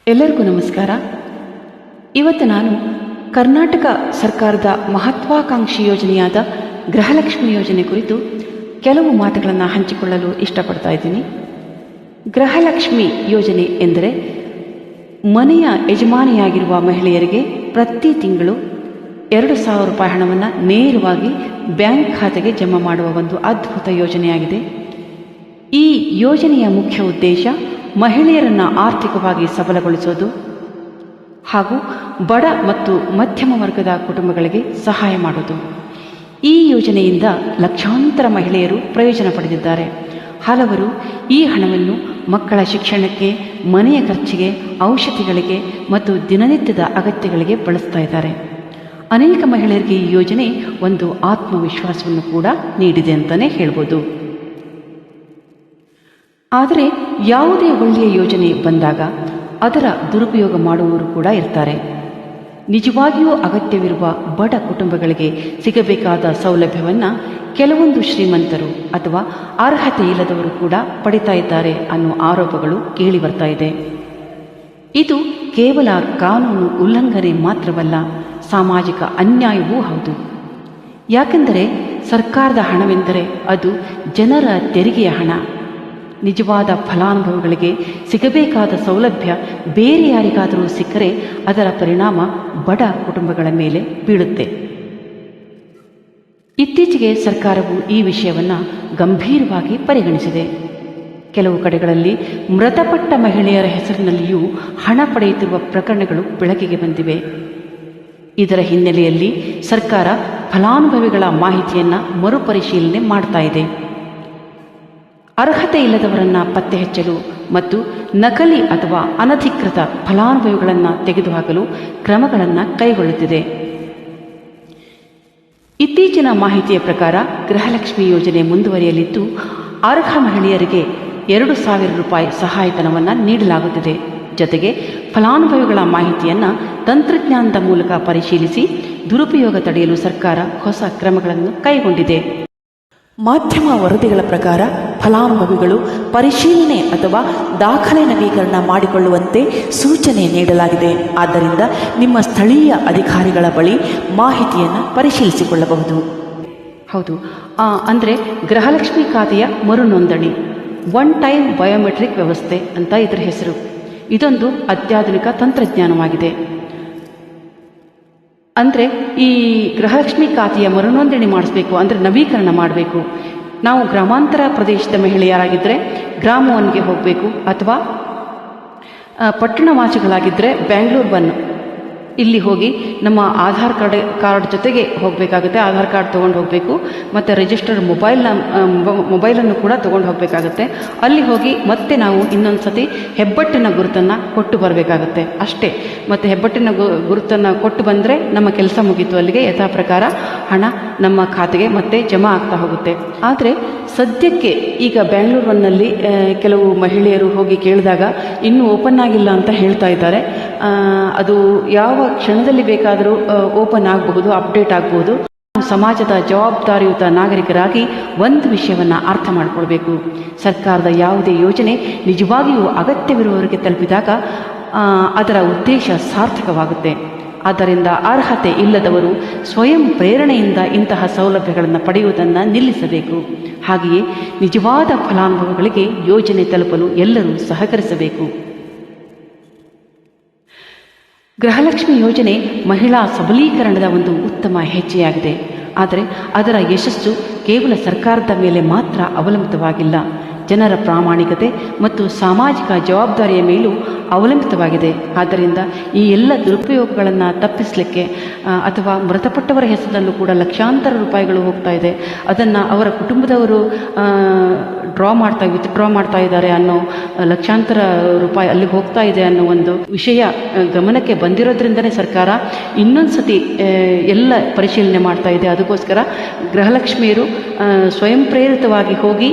ಎಲ್ಲರಿಗೂ ನಮಸ್ಕಾರ. ಇವತ್ತು ನಾನು ಕರ್ನಾಟಕ ಸರ್ಕಾರದ ಮಹತ್ವಾಕಾಂಕ್ಷಿ ಯೋಜನೆಯಾದ ಗೃಹಲಕ್ಷ್ಮಿ ಯೋಜನೆ ಕುರಿತು ಕೆಲವು ಮಾತುಗಳನ್ನು ಹಂಚಿಕೊಳ್ಳಲು ಇಷ್ಟಪಡ್ತಾ ಇದ್ದೀನಿ. ಗೃಹಲಕ್ಷ್ಮಿ ಯೋಜನೆ ಎಂದರೆ ಮನೆಯ ಯಜಮಾನಿಯಾಗಿರುವ ಮಹಿಳೆಯರಿಗೆ ಪ್ರತಿ ತಿಂಗಳು 2,000 ರೂಪಾಯಿ ಹಣವನ್ನು ನೇರವಾಗಿ ಬ್ಯಾಂಕ್ ಖಾತೆಗೆ ಜಮಾ ಮಾಡುವ ಒಂದು ಅದ್ಭುತ ಯೋಜನೆಯಾಗಿದೆ. ಈ ಯೋಜನೆಯ ಮುಖ್ಯ ಉದ್ದೇಶ ಮಹಿಳೆಯರನ್ನು ಆರ್ಥಿಕವಾಗಿ ಸಬಲಗೊಳಿಸೋದು ಹಾಗೂ ಬಡ ಮತ್ತು ಮಧ್ಯಮ ವರ್ಗದ ಕುಟುಂಬಗಳಿಗೆ ಸಹಾಯ ಮಾಡೋದು. ಈ ಯೋಜನೆಯಿಂದ ಲಕ್ಷಾಂತರ ಮಹಿಳೆಯರು ಪ್ರಯೋಜನ ಪಡೆದಿದ್ದಾರೆ. ಹಲವರು ಈ ಹಣವನ್ನು ಮಕ್ಕಳ ಶಿಕ್ಷಣಕ್ಕೆ, ಮನೆಯ ಖರ್ಚಿಗೆ, ಔಷಧಿಗಳಿಗೆ ಮತ್ತು ದಿನನಿತ್ಯದ ಅಗತ್ಯಗಳಿಗೆ ಬಳಸ್ತಾ ಇದ್ದಾರೆ. ಅನೇಕ ಮಹಿಳೆಯರಿಗೆ ಈ ಯೋಜನೆ ಒಂದು ಆತ್ಮವಿಶ್ವಾಸವನ್ನು ಕೂಡ ನೀಡಿದೆ ಅಂತಲೇ ಹೇಳ್ಬೋದು. ಆದರೆ ಯಾವುದೇ ಒಳ್ಳೆಯ ಯೋಜನೆ ಬಂದಾಗ ಅದರ ದುರುಪಯೋಗ ಮಾಡುವವರು ಕೂಡ ಇರ್ತಾರೆ. ನಿಜವಾಗಿಯೂ ಅಗತ್ಯವಿರುವ ಬಡ ಕುಟುಂಬಗಳಿಗೆ ಸಿಗಬೇಕಾದ ಸೌಲಭ್ಯವನ್ನು ಕೆಲವೊಂದು ಶ್ರೀಮಂತರು ಅಥವಾ ಅರ್ಹತೆ ಇಲ್ಲದವರು ಕೂಡ ಪಡಿತಾ ಇದ್ದಾರೆ ಅನ್ನೋ ಆರೋಪಗಳು ಕೇಳಿ ಬರ್ತಾ ಇದೆ. ಇದು ಕೇವಲ ಕಾನೂನು ಉಲ್ಲಂಘನೆ ಮಾತ್ರವಲ್ಲ, ಸಾಮಾಜಿಕ ಅನ್ಯಾಯವೂ ಹೌದು. ಯಾಕೆಂದರೆ ಸರ್ಕಾರದ ಹಣವೆಂದರೆ ಅದು ಜನರ ತೆರಿಗೆಯ ಹಣ. ನಿಜವಾದ ಫಲಾನುಭವಿಗಳಿಗೆ ಸಿಗಬೇಕಾದ ಸೌಲಭ್ಯ ಬೇರೆ ಯಾರಿಗಾದರೂ ಸಿಕ್ಕರೆ ಅದರ ಪರಿಣಾಮ ಬಡ ಕುಟುಂಬಗಳ ಮೇಲೆ ಬೀಳುತ್ತೆ. ಇತ್ತೀಚೆಗೆ ಸರ್ಕಾರವು ಈ ವಿಷಯವನ್ನು ಗಂಭೀರವಾಗಿ ಪರಿಗಣಿಸಿದೆ. ಕೆಲವು ಕಡೆಗಳಲ್ಲಿ ಮೃತಪಟ್ಟ ಮಹಿಳೆಯರ ಹೆಸರಿನಲ್ಲಿಯೂ ಹಣ ಪಡೆಯುತ್ತಿರುವ ಪ್ರಕರಣಗಳು ಬೆಳಕಿಗೆ ಬಂದಿವೆ. ಇದರ ಹಿನ್ನೆಲೆಯಲ್ಲಿ ಸರ್ಕಾರ ಫಲಾನುಭವಿಗಳ ಮಾಹಿತಿಯನ್ನು ಮರುಪರಿಶೀಲನೆ ಮಾಡ್ತಾ ಇದೆ. ಅರ್ಹತೆ ಇಲ್ಲದವರನ್ನು ಪತ್ತೆ ಹಚ್ಚಲು ಮತ್ತು ನಕಲಿ ಅಥವಾ ಅನಧಿಕೃತ ಫಲಾನುಭವಿಗಳನ್ನು ತೆಗೆದುಹಾಕಲು ಕ್ರಮಗಳನ್ನು ಕೈಗೊಳ್ಳುತ್ತಿದೆ. ಇತ್ತೀಚಿನ ಮಾಹಿತಿಯ ಪ್ರಕಾರ ಗೃಹಲಕ್ಷ್ಮಿ ಯೋಜನೆ ಮುಂದುವರಿಯಲಿದ್ದು ಅರ್ಹ ಮಹಿಳೆಯರಿಗೆ 2,000 ರೂಪಾಯಿ ಸಹಾಯಧನವನ್ನು ನೀಡಲಾಗುತ್ತಿದೆ. ಜೊತೆಗೆ ಫಲಾನುಭವಿಗಳ ಮಾಹಿತಿಯನ್ನು ತಂತ್ರಜ್ಞಾನದ ಮೂಲಕ ಪರಿಶೀಲಿಸಿ ದುರುಪಯೋಗ ತಡೆಯಲು ಸರ್ಕಾರ ಹೊಸ ಕ್ರಮಗಳನ್ನು ಕೈಗೊಂಡಿದೆ. ಮಾಧ್ಯಮ ವರದಿಗಳ ಪ್ರಕಾರ ಫಲಾನುಭವಿಗಳು ಪರಿಶೀಲನೆ ಅಥವಾ ದಾಖಲೆ ನವೀಕರಣ ಮಾಡಿಕೊಳ್ಳುವಂತೆ ಸೂಚನೆ ನೀಡಲಾಗಿದೆ. ಆದ್ದರಿಂದ ನಿಮ್ಮ ಸ್ಥಳೀಯ ಅಧಿಕಾರಿಗಳ ಬಳಿ ಮಾಹಿತಿಯನ್ನು ಪರಿಶೀಲಿಸಿಕೊಳ್ಳಬಹುದು. ಹೌದು, ಅಂದರೆ ಗೃಹಲಕ್ಷ್ಮಿ ಖಾತೆಯ ಮರು ನೋಂದಣಿ, ಒನ್ ಟೈಮ್ ಬಯೋಮೆಟ್ರಿಕ್ ವ್ಯವಸ್ಥೆ ಅಂತ ಇದರ ಹೆಸರು. ಇದೊಂದು ಅತ್ಯಾಧುನಿಕ ತಂತ್ರಜ್ಞಾನವಾಗಿದೆ. ಅಂದರೆ ಈ ಗೃಹಲಕ್ಷ್ಮಿ ಖಾತೆಯ ಮರುನೋಂದಣಿ ಮಾಡಿಸ್ಬೇಕು ಅಂದರೆ ನವೀಕರಣ ಮಾಡಬೇಕು. ನಾವು ಗ್ರಾಮಾಂತರ ಪ್ರದೇಶದ ಮಹಿಳೆಯರಾಗಿದ್ದರೆ ಗ್ರಾಮ 1ಗೆ ಹೋಗಬೇಕು, ಅಥವಾ ಪಟ್ಟಣವಾಸಿಗಳಾಗಿದ್ದರೆ ಬ್ಯಾಂಗ್ಳೂರ್ 1 ಇಲ್ಲಿ ಹೋಗಿ ನಮ್ಮ ಆಧಾರ್ ಕಾರ್ಡ್ ಜೊತೆಗೆ ಹೋಗಬೇಕಾಗುತ್ತೆ. ಆಧಾರ್ ಕಾರ್ಡ್ ತೊಗೊಂಡು ಹೋಗಬೇಕು ಮತ್ತು ರಿಜಿಸ್ಟರ್ಡ್ ಮೊಬೈಲನ್ನು ಕೂಡ ತೊಗೊಂಡು ಹೋಗಬೇಕಾಗುತ್ತೆ. ಅಲ್ಲಿ ಹೋಗಿ ಮತ್ತೆ ನಾವು ಇನ್ನೊಂದು ಸತಿ ಹೆಬ್ಬಟ್ಟಿನ ಗುರುತನ್ನು ಕೊಟ್ಟು ಬರಬೇಕಾಗುತ್ತೆ ಅಷ್ಟೇ. ಮತ್ತು ಹೆಬ್ಬಟ್ಟಿನ ಗುರುತನ್ನು ಕೊಟ್ಟು ಬಂದರೆ ನಮ್ಮ ಕೆಲಸ ಮುಗೀತು. ಅಲ್ಲಿಗೆ ಯಥಾ ಪ್ರಕಾರ ಹಣ ನಮ್ಮ ಖಾತೆಗೆ ಮತ್ತೆ ಜಮಾ ಆಗ್ತಾ ಹೋಗುತ್ತೆ. ಆದರೆ ಸದ್ಯಕ್ಕೆ ಈಗ ಬ್ಯಾಂಗ್ಳೂರ್ 1ನಲ್ಲಿ ಕೆಲವು ಮಹಿಳೆಯರು ಹೋಗಿ ಕೇಳಿದಾಗ ಇನ್ನೂ ಓಪನ್ ಆಗಿಲ್ಲ ಅಂತ ಹೇಳ್ತಾ ಇದ್ದಾರೆ. ಅದು ಯಾವ ಕ್ಷಣದಲ್ಲಿ ಬೇಕಾದರೂ ಓಪನ್ ಆಗಬಹುದು, ಅಪ್ಡೇಟ್ ಆಗಬಹುದು. ಸಮಾಜದ ಜವಾಬ್ದಾರಿಯುತ ನಾಗರಿಕರಾಗಿ ಒಂದು ವಿಷಯವನ್ನು ಅರ್ಥ ಮಾಡಿಕೊಳ್ಬೇಕು. ಸರ್ಕಾರದ ಯಾವುದೇ ಯೋಜನೆ ನಿಜವಾಗಿಯೂ ಅಗತ್ಯವಿರುವವರಿಗೆ ತಲುಪಿದಾಗ ಅದರ ಉದ್ದೇಶ ಸಾರ್ಥಕವಾಗುತ್ತೆ. ಆದ್ದರಿಂದ ಅರ್ಹತೆ ಇಲ್ಲದವರು ಸ್ವಯಂ ಪ್ರೇರಣೆಯಿಂದ ಇಂತಹ ಸೌಲಭ್ಯಗಳನ್ನು ಪಡೆಯುವುದನ್ನು ನಿಲ್ಲಿಸಬೇಕು. ಹಾಗೆಯೇ ನಿಜವಾದ ಫಲಾನುಭವಿಗಳಿಗೆ ಯೋಜನೆ ತಲುಪಲು ಎಲ್ಲರೂ ಸಹಕರಿಸಬೇಕು. ಗೃಹಲಕ್ಷ್ಮಿ ಯೋಜನೆ ಮಹಿಳಾ ಸಬಲೀಕರಣದ ಒಂದು ಉತ್ತಮ ಹೆಜ್ಜೆಯಾಗಿದೆ. ಆದರೆ ಅದರ ಯಶಸ್ಸು ಕೇವಲ ಸರ್ಕಾರದ ಮೇಲೆ ಮಾತ್ರ ಅವಲಂಬಿತವಾಗಿಲ್ಲ, ಜನರ ಪ್ರಾಮಾಣಿಕತೆ ಮತ್ತು ಸಾಮಾಜಿಕ ಜವಾಬ್ದಾರಿಯ ಮೇಲೂ ಅವಲಂಬಿತವಾಗಿದೆ. ಆದ್ದರಿಂದ ಈ ಎಲ್ಲ ದುರುಪಯೋಗಗಳನ್ನು ತಪ್ಪಿಸಲಿಕ್ಕೆ ಅಥವಾ ಮೃತಪಟ್ಟವರ ಹೆಸರಲ್ಲೂ ಕೂಡ ಲಕ್ಷಾಂತರ ರೂಪಾಯಿಗಳು ಹೋಗ್ತಾ ಇದೆ, ಅದನ್ನು ಅವರ ಕುಟುಂಬದವರು ವಿತ್ಡ್ರಾ ಮಾಡ್ತಾ ಇದ್ದಾರೆ ಅನ್ನೋ ಲಕ್ಷಾಂತರ ರೂಪಾಯಿ ಅಲ್ಲಿಗೆ ಹೋಗ್ತಾ ಇದೆ ಅನ್ನೋ ಒಂದು ವಿಷಯ ಗಮನಕ್ಕೆ ಬಂದಿರೋದ್ರಿಂದನೇ ಸರ್ಕಾರ ಇನ್ನೊಂದು ಸತಿ ಎಲ್ಲ ಪರಿಶೀಲನೆ ಮಾಡ್ತಾ ಇದೆ. ಅದಕ್ಕೋಸ್ಕರ ಗೃಹಲಕ್ಷ್ಮಿಯರು ಸ್ವಯಂ ಪ್ರೇರಿತವಾಗಿ ಹೋಗಿ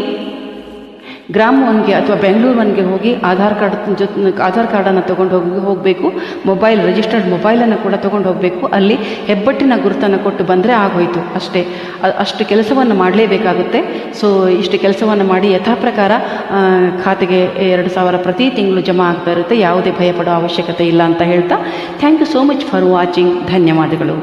ಗ್ರಾಮ ಒನ್ಗೆ ಅಥವಾ ಬೆಂಗಳೂರು ಒನ್ಗೆ ಹೋಗಿ ಆಧಾರ್ ಕಾರ್ಡನ್ನು ತೊಗೊಂಡು ಹೋಗಬೇಕು. ಮೊಬೈಲ್ ರಿಜಿಸ್ಟರ್ಡ್ ಮೊಬೈಲನ್ನು ಕೂಡ ತೊಗೊಂಡು ಹೋಗಬೇಕು. ಅಲ್ಲಿ ಹೆಬ್ಬಟ್ಟಿನ ಗುರುತನ್ನು ಕೊಟ್ಟು ಬಂದರೆ ಆಗೋಯ್ತು ಅಷ್ಟೇ. ಅಷ್ಟು ಕೆಲಸವನ್ನು ಮಾಡಲೇಬೇಕಾಗುತ್ತೆ. ಸೊ ಇಷ್ಟು ಕೆಲಸವನ್ನು ಮಾಡಿ ಯಥಾ ಪ್ರಕಾರ ಖಾತೆಗೆ 2,000 ಪ್ರತಿ ತಿಂಗಳು ಜಮಾ ಆಗ್ತಾ ಇರುತ್ತೆ. ಯಾವುದೇ ಭಯಪಡೋ ಅವಶ್ಯಕತೆ ಇಲ್ಲ ಅಂತ ಹೇಳ್ತಾ thank you so much for watching. ಧನ್ಯವಾದಗಳು.